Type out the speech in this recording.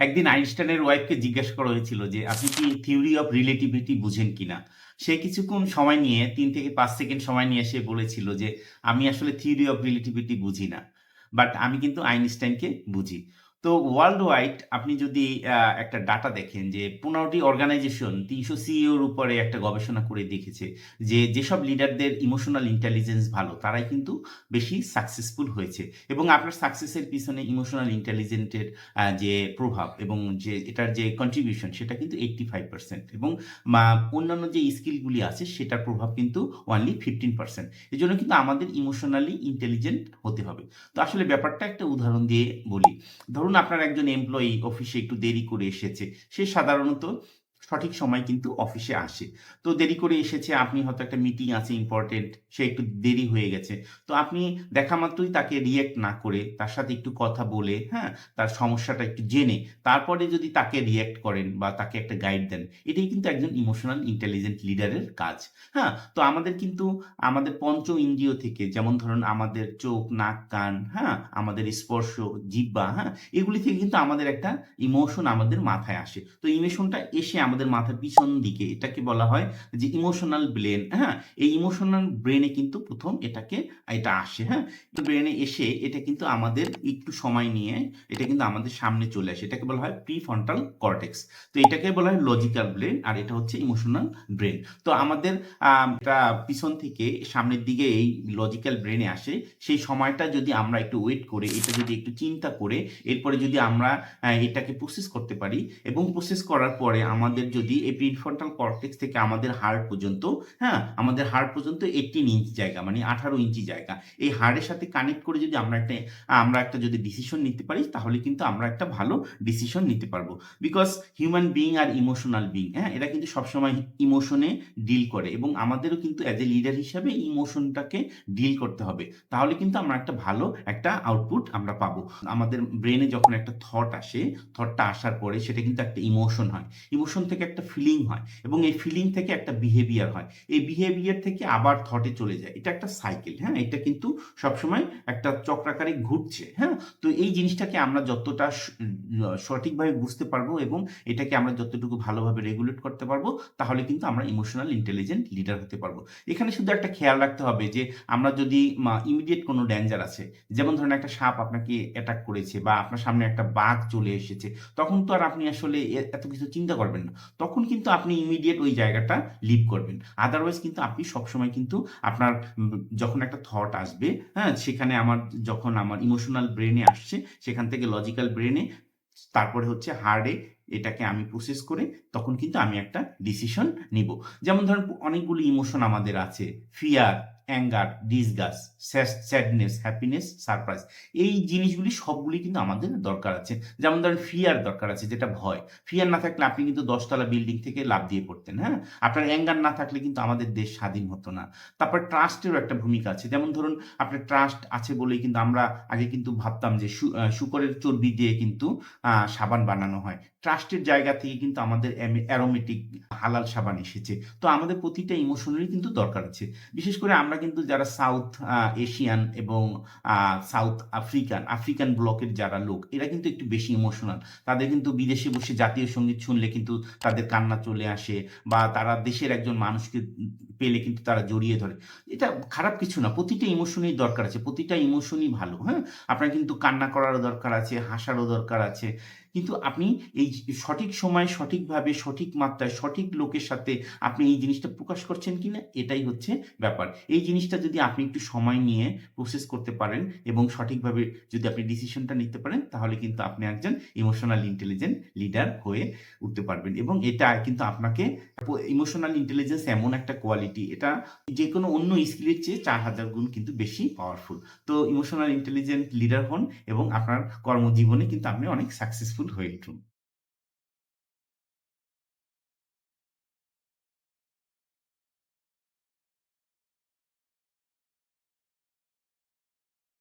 একদিন আইনস্টাইনের ওয়াইফকে জিজ্ঞাসা করা হয়েছিল যে, "আপনি কি থিওরি অফ রিলেটিভিটি বুঝেন কিনা?" সে কিছুক্ষণ সময় নিয়ে ৩ থেকে ৫ সেকেন্ড সময় নিয়ে সে বলেছিল যে, "আমি আসলে থিওরি অফ রিলেটিভিটি বুঝি না। বাট আমি কিন্তু আইনস্টাইনকে বুঝি।" তো ওয়ার্লড ওয়াইড আপনি যদি একটা ডাটা দেখেন যে ১৫ টি অর্গানাইজেশন ৩০০ সিইওর উপরে একটা গবেষণা করে দেখেছে যে, যেসব লিডারদের ইমোশনাল ইন্টেলিজেন্স ভালো তারাই কিন্তু বেশি সাকসেসফুল হয়েছে। এবং আপনার সাকসেসের পিছনে ইমোশনাল ইন্টেলিজেন্টের যে প্রভাব এবং যে এটার যে কন্ট্রিবিউশন সেটা কিন্তু 85% এবং মা অন্যান্য যে স্কিলগুলি আছে সেটার প্রভাব কিন্তু অনলি 15%। এজন্য কিন্তু আমাদের ইমোশনালি ইন্টেলিজেন্ট হতে হবে। তো আসলে ব্যাপারটা একটা উদাহরণ দিয়ে বলি। ধরুন আপনার একজন এমপ্লয়ি অফিসে একটু দেরি করে এসেছে। সে সাধারণত সঠিক সময় কিন্তু অফিসে আসে। তো দেরি করে এসেছে, আপনি হয়তো একটা মিটিং আছে ইম্পোর্টেন্ট, সে একটু দেরি হয়ে গেছে। তো আপনি দেখা মাত্রই তাকে রিঅ্যাক্ট না করে তার সাথে একটু কথা বলে, হ্যাঁ? তার সমস্যাটা একটু জেনে তারপরে যদি তাকে রিঅ্যাক্ট করেন বা তাকে একটা গাইড দেন, এটাই কিন্তু একজন ইমোশনাল ইন্টেলিজেন্ট লিডারের কাজ। হ্যাঁ? তো আমাদের কিন্তু আমাদের পঞ্চ ইন্দ্রিয় থেকে যেমন ধরুন আমাদের চোখ, নাক, কান, হ্যাঁ? আমাদের স্পর্শ, জিহ্বা, হ্যাঁ? এগুলি থেকে কিন্তু আমাদের একটা ইমোশন আমাদের মাথায় আসে। তো ইমোশনটা এসে আমাদের মাথার পিছন দিকে এটাকে বলা হয় যে ইমোশনাল ব্রেন, হ্যাঁ? এই ইমোশনাল ব্রেনে কিন্তু ১ম এটা আসে, হ্যাঁ? তো ব্রেনে এসে এটা কিন্তু আমাদের একটু সময় নিয়ে এটা কিন্তু আমাদের সামনে চলে আসে। এটাকে বলা হয় প্রিফ্রন্টাল কর্টেক্স। তো এটাকে বলা হয় লজিক্যাল ব্রেন আর এটা হচ্ছে ইমোশনাল ব্রেন। তো আমাদের এটা পিছন থেকে সামনের দিকে এই লজিক্যাল ব্রেনে আসে। সেই সময়টা যদি আমরা একটু ওয়েট করে, এটা যদি একটু চিন্তা করে, এরপরে যদি আমরা এটাকে প্রসেস করতে পারি এবং প্রসেস করার পরে আমাদের যদি এই প্রিফ্রন্টাল কর্টেক্স থেকে আমাদের হার্ট পর্যন্ত, হ্যাঁ? আমাদের হার্ট পর্যন্ত 18 ইঞ্চি জায়গা মানে 18 ইঞ্চি জায়গা। এই হার্টের সাথে কানেক্ট করে যদি আমরা একটা যদি ডিসিশন নিতে পারি তাহলে কিন্তু আমরা একটা ভালো ডিসিশন নিতে পারবো। বিকজ হিউম্যান বিইং আর ইমোশনাল বিইং, হ্যাঁ? এরা কিন্তু সবসময় ইমোশনে ডিল করে এবং আমাদেরও কিন্তু অ্যাজ এ লিডার হিসাবে ইমোশনটাকে ডিল করতে হবে। তাহলে কিন্তু আমরা একটা ভালো একটা আউটপুট আমরা পাবো। আমাদের ব্রেইনে যখন একটা থট আসে, থটটা আসার পরে সেটা কিন্তু একটা ইমোশন হয়। ইমোশন থেকে একটা ফিলিং হয় এবং এই ফিলিং থেকে একটা বিহেভিয়ার হয়। এই বিহেভিয়ার থেকে আবার থটে চলে যায়। এটা একটা সাইকেল, হ্যাঁ? এটা কিন্তু সবসময় একটা চক্রাকারে ঘুরছে, হ্যাঁ? তো এই জিনিসটাকে আমরা যতটা সঠিকভাবে বুঝতে পারবো এবং এটাকে আমরা যতটুকু ভালোভাবে রেগুলেট করতে পারবো, তাহলে কিন্তু আমরা ইমোশনাল ইন্টেলিজেন্ট লিডার হতে পারবো। এখানে শুধু একটা খেয়াল রাখতে হবে যে আমরা যদি ইমিডিয়েট কোনো ডেঞ্জার আছে, যেমন ধরেন একটা সাপ আপনাকে অ্যাটাক করেছে বা আপনার সামনে একটা বাঘ চলে এসেছে, তখন তো আর আপনি আসলে এত কিছু চিন্তা করবেন না। তখন কিন্তু আপনি ইমিডিয়েট ওই জায়গাটা লিভ করবেন। আদারওয়াইজ কিন্তু আপনি সবসময় কিন্তু আপনার যখন একটা থট আসবে, হ্যাঁ? সেখানে যখন আমার ইমোশনাল ব্রেইনে আসছে, সেখান থেকে লজিক্যাল ব্রেইনে, তারপরে হচ্ছে হার্ডে এটাকে আমি প্রসেস করে তখন কিন্তু আমি একটা ডিসিশন নিবো। যেমন ধরেন অনেকগুলো ইমোশন আমাদের আছে। Fear, anger, disgust, sadness, happiness, surprise. এই জিনিসগুলি সবগুলি কিন্তু আমাদের দরকার আছে। যেমন ধরেন ফিয়ার দরকার আছে যেটা ভয়। ফিয়ার না থাকলে আপনি কিন্তু ১০ তলা বিল্ডিং থেকে লাফ দিয়ে পড়তেন, হ্যাঁ? আপনার অ্যাঙ্গার না থাকলে কিন্তু আমাদের দেশ স্বাধীন হতো না। তারপর ট্রাস্টেরও একটা ভূমিকা আছে। যেমন ধরুন আপনার ট্রাস্ট আছে বলেই কিন্তু আমরা আগে কিন্তু ভাবতাম যে শূকরের চর্বি দিয়ে কিন্তু সাবান বানানো হয়। ট্রাস্টের জায়গা থেকে কিন্তু আমাদের অ্যারোমেটিক হালাল সাবান এসেছে। তো আমাদের প্রতিটা ইমোশনেরই কিন্তু দরকার আছে। বিশেষ করে আমরা কিন্তু যারা সাউথ এশিয়ান এবং আ সাউথ আফ্রিকান ব্লকের যারা লোক, এরা কিন্তু একটু বেশি ইমোশনাল। তাদের কিন্তু বিদেশে বসে জাতীয় সঙ্গীত শুনলে কিন্তু তাদের কান্না চলে আসে বা তারা দেশের একজন মানুষকে পেলে কিন্তু তারা জড়িয়ে ধরে। এটা খারাপ কিছু না। প্রতিটা ইমোশনই দরকার আছে। প্রতিটা ইমোশনই ভালো, হ্যাঁ? আপনার কিন্তু কান্না করারও দরকার আছে, হাসারও দরকার আছে। কিন্তু আপনি এই সঠিক সময়ে, সঠিকভাবে, সঠিক মাত্রায়, সঠিক লোকের সাথে আপনি এই জিনিসটা প্রকাশ করছেন কিনা এটাই হচ্ছে ব্যাপার। এই জিনিসটা যদি আপনি একটু সময় নিয়ে প্রসেস করতে পারেন এবং সঠিকভাবে যদি আপনি ডিসিশনটা নিতে পারেন তাহলে কিন্তু আপনি একজন ইমোশনাল ইন্টেলিজেন্ট লিডার হয়ে উঠতে পারবেন এবং এটা কিন্তু আপনাকে ইমোশনাল ইন্টেলিজেন্স এমন একটা কোয়ালিটি, এটা যেকোনো অন্য স্কিলের চেয়ে ৪,০০০ গুণ কিন্তু বেশি পাওয়ারফুল। তো ইমোশনাল ইন্টেলিজেন্ট লিডার হন এবং আপনার কর্মজীবনে কিন্তু আপনি অনেক সাকসেসফুল হয়ে উঠুন।